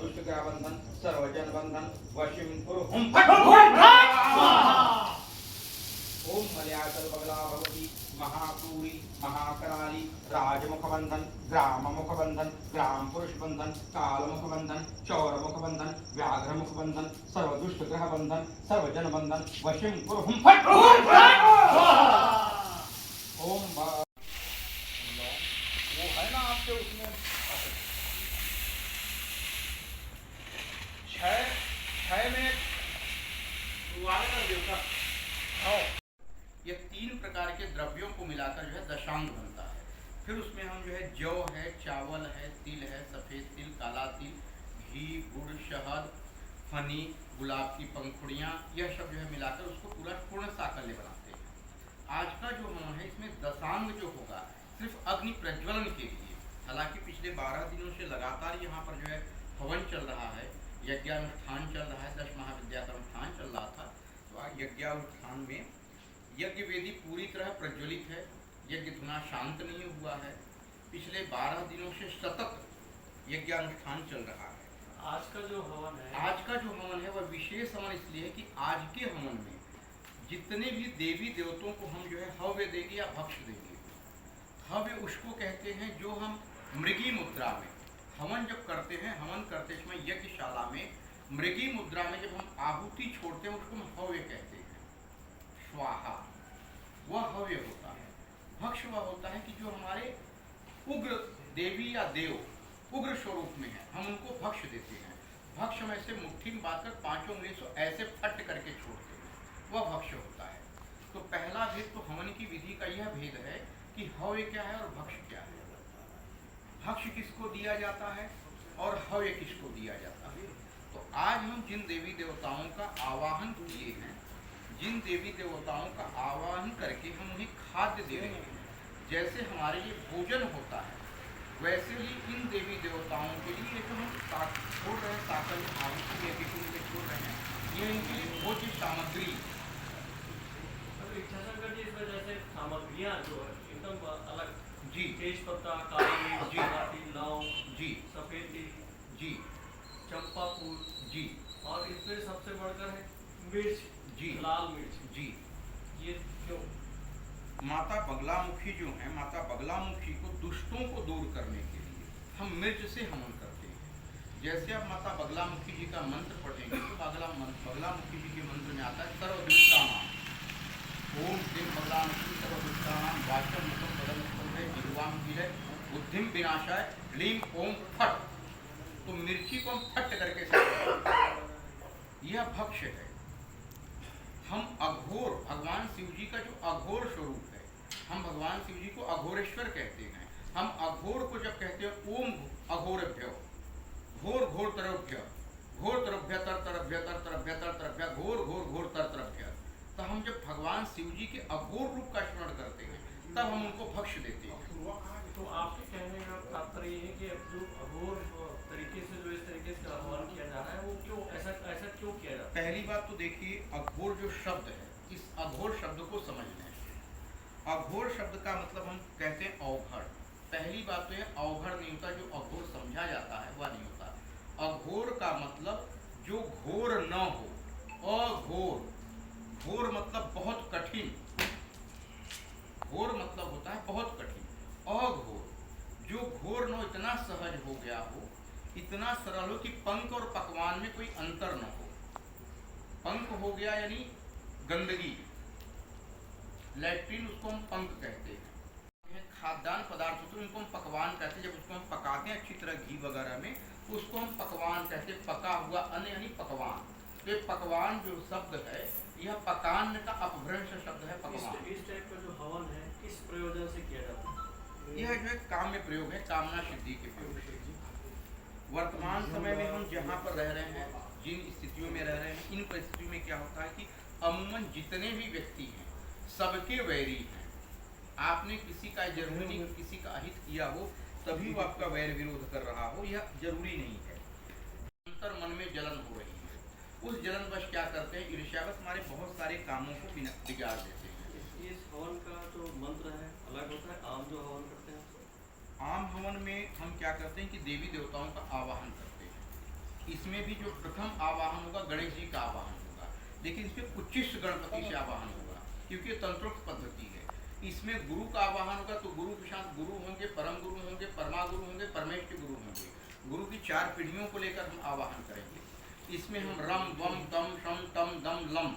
सर्वदुष्ट ग्रह बंधन सर्वजन बंधन वशीम कुरु हुम ओम मलयाचल बगला भगवती महापूरी महाकराली राजमुख बंधन ग्राम मुख बंधन ग्राम पुरुष बंधन काल मुख बंधन चौर मुख बंधन व्याघ्र मुख बंधन सर्वदुष्ट ग्रह बंधन सर्वजन बंधन वशीम कुरु हुम ओम वो है ना आपके उसमें छह में ये 3 प्रकार के द्रव्यों को मिलाकर जो है दशांग बनता है। फिर उसमें हम जो है जौ है, चावल है, तिल है, सफ़ेद तिल, काला तिल, घी, गुड़, शहद, फनी, गुलाब की पंखुड़ियाँ, यह सब जो है मिलाकर उसको पूरा पूर्ण साकल्य बनाते हैं। आज का जो हवन है इसमें दशांग जो होगा सिर्फ अग्नि प्रज्वलन के लिए। हालांकि पिछले 12 दिनों से लगातार यहाँ पर जो है हवन चल रहा है, यज्ञानुष्ठान चल रहा है, 10 महाविद्या का अनुष्ठान चल रहा था। तो यज्ञानुष्ठान में यज्ञ वेदी पूरी तरह प्रज्वलित है, यज्ञ धुना शांत नहीं हुआ है। पिछले 12 दिनों से सतत यज्ञानुष्ठाान चल रहा है। आज का जो हवन है वह विशेष हवन इसलिए है कि आज के हवन में जितने भी देवी देवताओं को हम जो है हव्य देंगे या भक्ष देंगे। हव्य उसको कहते हैं जो हम मृगी मुद्रा में हवन जब करते हैं, हवन करते समय यज्ञशाला में मृगी मुद्रा में जब हम आहुति छोड़ते हैं उसको हम हव्य कहते हैं। स्वाहा वह हव्य होता है। भक्ष वह होता है कि जो हमारे उग्र देवी या देव उग्र स्वरूप में है, हम उनको भक्ष देते हैं। भक्ष में से मुट्ठी में बांधकर 5 उंगली से ऐसे फट करके छोड़ते हैं, वह भक्ष होता है। तो पहला भेद तो हवन की विधि का यह भेद है कि हव्य क्या है और भक्ष क्या है। भक्ष किसको दिया जाता है और हव्य किसको दिया जाता है। तो आज हम जिन देवी देवताओं का आवाहन किए हैं, जिन देवी देवताओं का आवाहन करके हम उन्हें खाद्य दे रहे हैं, जैसे हमारे लिए भोजन होता है वैसे ही इन देवी देवताओं के लिए जो हम छोड़ रहे हैं साकल आहुति या किसी में छोड़ रहे हैं, यह इनके लिए भोज्य सामग्री। जैसे सामग्रियाँ जो है एकदम अलग जी, तेज पत्ता, काली मिर्च, जी, लौंग, जी, सफेद तिल, जी, चंपा फूल, जी, और इसमें सबसे बढ़कर है मिर्च, जी, लाल मिर्च। जी। ये क्यों? माता बगलामुखी जो है, माता बगलामुखी को दुष्टों को दूर करने के लिए हम मिर्च से हवन करते हैं। जैसे आप माता बगलामुखी जी का मंत्र पढ़ेंगे तो बगलामुखी जी के मंत्र में आता है सर्वदुष्टानाम ओम श्री बगलामुखी सर्वदुष्टानाम वाचम मुखम पदम है जिह्वाम विलय बुद्धिम विनाशाय ह्लीम ओम फट। तो मिर्ची को हम फट करके यह भक्ष है। हम अघोर, भगवान शिव जी का जो अघोर स्वरूप है, हम भगवान शिव जी को अघोरेश्वर कहते हैं। हम अघोर को जब कहते हैं ओम अघोरभ्य, घोर घोर तरभ्य, घोर तरभ्य तर तरभ्य तर तरभ्य तर तरभ्य, घोर घोर घोर तर तरभ्य, तो हम जब भगवान शिव जी के अघोर रूप का स्मरण करते हैं तब हम उनको भक्ष देते हैं। तो आपके कहने का तात्पर्य ये है कि जो अघोर तरीके से जो इस तरीके से हवन किया जा रहा है वो क्यों ऐसा क्यों किया जाता है? पहली बात तो देखिए, अघोर जो शब्द है, इस अघोर शब्द को समझ लें। अघोर शब्द का मतलब हम कहते हैं अवघड़। पहली बात तो यह अवघड़ नहीं होता, जो अघोर समझा जाता है वह नहीं होता। अघोर का मतलब जो घोर न हो, अघोर। घोर मतलब बहुत कठिन, घोर मतलब होता है बहुत कठिन। अघोर जो घोर न हो, इतना सहज हो गया हो, इतना सरल हो कि पंख और पकवान में कोई अंतर न हो। पंख हो गया यानी गंदगी, लैट्रिन, उसको हम पंख कहते हैं। खाद्यान्न पदार्थ होते हैं उनको हम पकवान कहते हैं। जब उसको हम पकाते हैं अच्छी तरह घी वगैरह में तो उसको हम पकवान कहते हैं। पका हुआ अन्न यानी पकवान। तो पकवान जो शब्द है यह पकान का अपभ्रंश शब्द है पकवान। इस टाइप का जो हवन है किस प्रयोजन से किया जाता है? यह जो है काम्य प्रयोग है, कामना सिद्धि के प्रयोग है। वर्तमान समय में हम जहाँ पर रह रहे हैं, जिन स्थितियों में रह रहे हैं, इन परिस्थितियों में क्या होता है कि अमूमन जितने भी व्यक्ति हैं सबके वैरी हैं। आपने किसी का जरूरी नहीं किसी का अहित किया हो तभी वो आपका वैर विरोध कर रहा हो, यह जरूरी नहीं है। अंतर मन में जलन हो रही है, उस जलनवश क्या करते हैं, ईर्ष्यावश हमारे बहुत सारे कामों को बिगाड़ देते हैं। इस हवन का जो मंत्र है अलग होता है आम जो हवन करते हैं। आम हवन में हम क्या करते हैं कि देवी देवताओं का आवाहन करते हैं। इसमें भी जो प्रथम आवाहन होगा गणेश जी का आवाहन होगा, लेकिन इसमें उच्चिष्ट गणपति से आवाहन होगा क्योंकि ये तंत्रोक्त पद्धति है। इसमें गुरु का आवाहन होगा तो गुरु के साथ गुरु होंगे, परम गुरु होंगे, परमा गुरु होंगे, परमेष्ठ गुरु होंगे। गुरु की 4 पीढ़ियों को लेकर हम आवाहन करेंगे। इसमें हम रम वम तम शम तम दम लम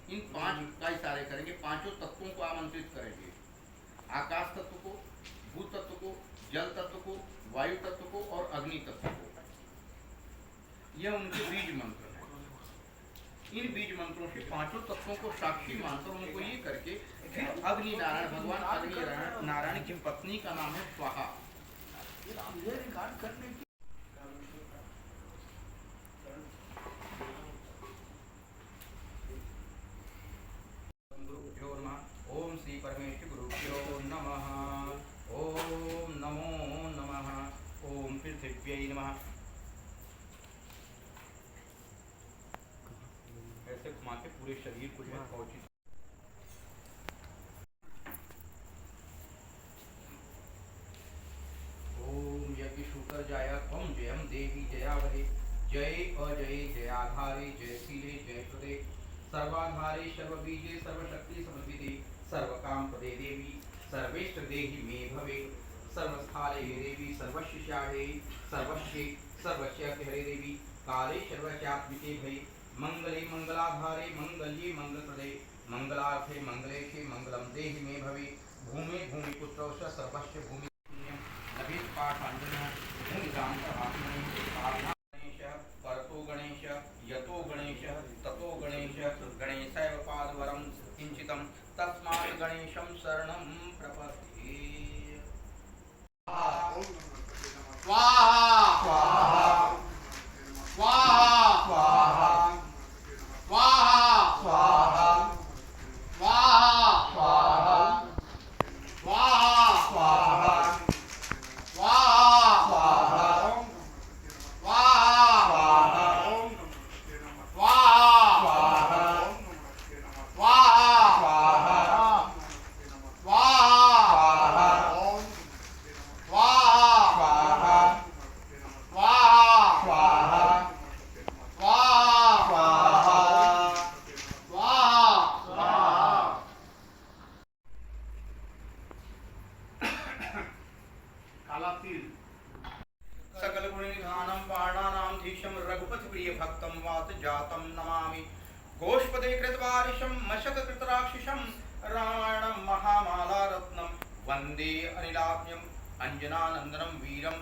इन 5 का इशारे करेंगे। 5 तत्वों को आमंत्रित करेंगे, आकाश तत्व को, भू तत्व को, जल तत्व को, वायु तत्व को और अग्नि तत्व को। यह उनके बीज मंत्र हैं। इन बीज मंत्रों से 5 तत्वों को साक्षी मानकर उनको ये करके फिर अग्नि नारायण, भगवान अग्नि नारायण की पत्नी का नाम है स्वाहा। गुरुभ्यो नमः। ओम श्री परमेश्वर गुरुभ्यो नमः। ओम नमो नमः। ओम पृथिव्यै नमः। ऐसे घुमा के पूरे शरीर को जो है पहुंची। ओम यज्ञ शूकर जाया त्वं जयम देवी जयावहे। जय अजय जयाधारे जयशीले जयप्रदे सर्वाधारे सर्वबीजे सर्वशक्ति समन्विते सर्वकाम प्रदे देवी सर्वेष्ट देहि मे भवे। सर्वस्थाले हे देवी सर्वशिष्याहे सर्वस्ये सर्वस्य हरे देवी काले सर्वस्यात्मिके भये। मंगले मंगलाधारे मंगल्ये मंगलप्रदे मंगलार्थे मंगलेशे मंगलम देहि मे भवे। भूमे भूमिपुत्रौ च सर्वस्य भूमि लभेत पाठाञ्जनः भूमिदान्तरात्मने गणेशः परतो गणेश यतो गणेश ततो गणेश गणेशैव पादवरं किञ्चितं तस्मात् गणेशं शरणं प्रपद्ये। स्वाहा स्वाहा स्वाहा स्वाहा स्वाहा स्वाहा स्वाहा स्वाहा स्वाहा सकल गुण निधानम बाणानां धीशम रघुपति प्रिय भक्तम वात जातम नमामि। गोष्पदे कृतवारिशम मशक कृतराक्षिशम रामायणं महामाला रत्नम वंदे अनिलाभ्यम अंजनानंदनम वीरम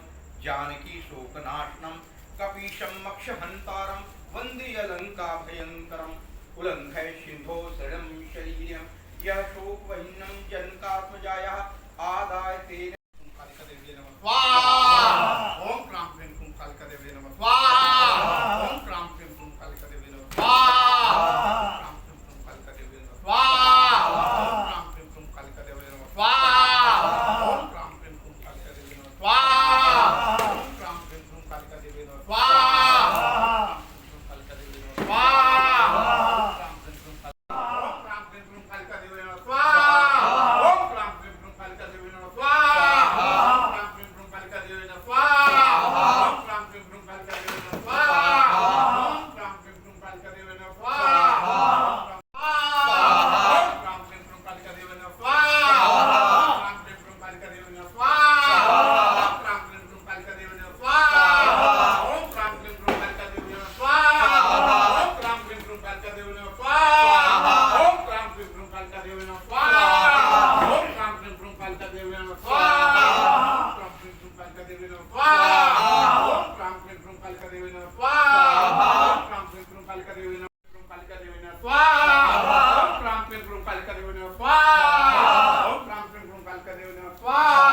जानकी शोकनाशनम कपीशम मक्षहंतारम वंदे अलंका भयंकरम उल्लंघय सिंधो शरणं शरीरम यह शोकवहिन्नं जनकात्मजायाः आदाय तेन स्वाहा। ओम क्राम क्रीम क्रूम कालिका देवी नमः। स्वाहा। ओम क्राम क्रीम क्रूम कालिका देवी नमः। स्वाहा। क्राम क्रीम क्रूम कालिका देवी नमः। स्वाहा। क्राम क्रीम क्रूम कालिका देवी नमः। स्वाहा। ओम क्राम क्रीम क्रूम कालिका देवी नमः। स्वाहा। ओम क्राम क्रीम क्रूम कालिका देवी नमः। स्वाहा। कालिका देवी नमः। स्वाहा। क्राम क्रीम क्रूम कालिका देवी नमः। स्वाहा। ओम क्राम क्रीम क्रूम कालिका देवी नमः। स्वाहा।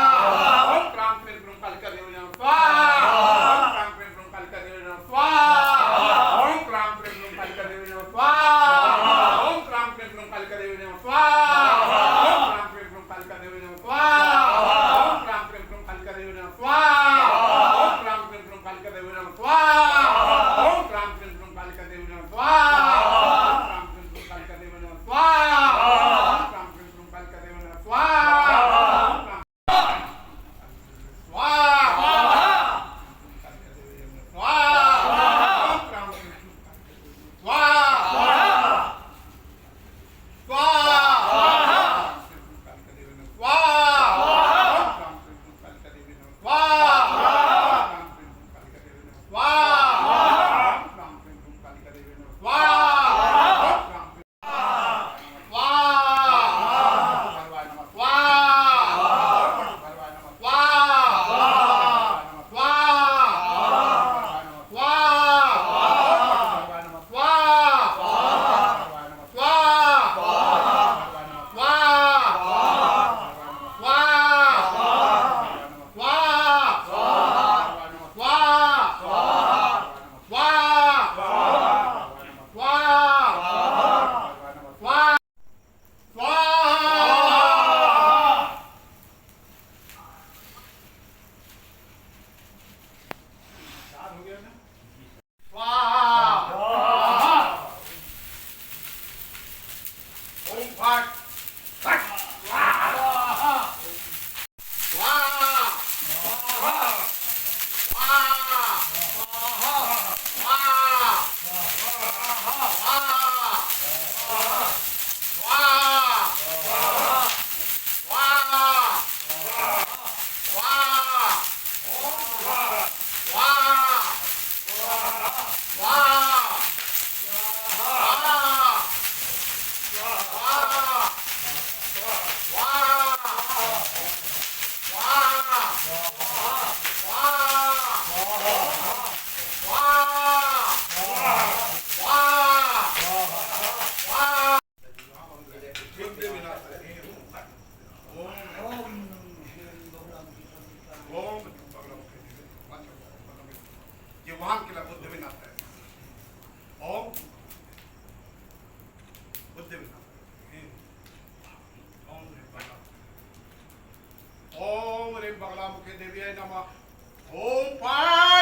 ज्वालामुखी देव्याय नमः। ओम पार्वती